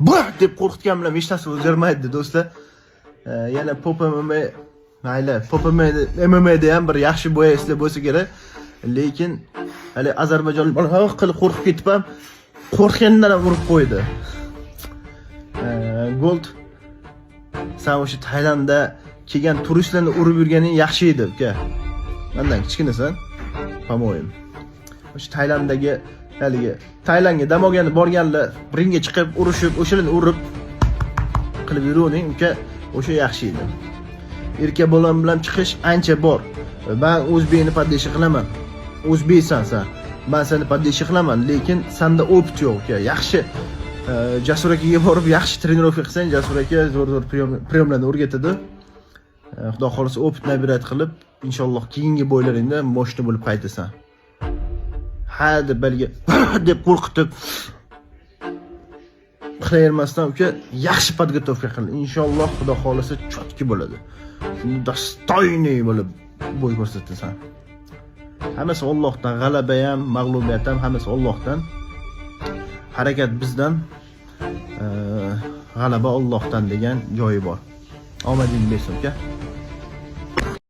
"Bah!" deb qo'rqitgan bilan hech narsa o'zgarmaydi do'stlar. Yana Pop MMA mayli, Pop MMA da ham bir yaxshi bo'yasizlar bo'lsa kerak. Lekin hali Ozarbayjonlik bola qilib qo'rqib ketib ham qo'rqgandan ham urib qo'ydi. Gold sen o'sha Tailandda kelgan turistlarni urib yurganing yaxshi edi, uka. Mendan kichkinasan, по-моему. O'sha Tailanddagi haligi Tailandga dam olganda borganlar ringga chiqib urushib, o'shalarni urib qilib yuruvning, uka, o'sha yaxshi edi. Erkak bolam bilan chiqish ancha bor. Men o'zbekni poddeshi qilaman. O'zbeksan sen. Men seni poddeshi qilaman, lekin senda opit yo'q, uka. Yaxshi Jasur akaga borib yaxshi trenirovka qilsang, Jasur aka zo'r priyomlarni o'rgatadi. Xudo xolisa opit nabirat qilib, inshaalloh keyingi bo'ylaringda moshna bo'lib qaytasan. Ha deb belga deb qo'rqitib qilavermasdan, uka, yaxshi podgotovka qil. Inshaalloh Xudo xolisa chotki bo'ladi. Shunda dostoyniy bo'lib bo'y ko'rsatasan. Hammasi Allohdan, g'alaba ham, mag'lubiyat ham hammasi Allohdan. Harakat bizdan, g'alaba Allohdan degan joyi bor. Omading bersin, uka.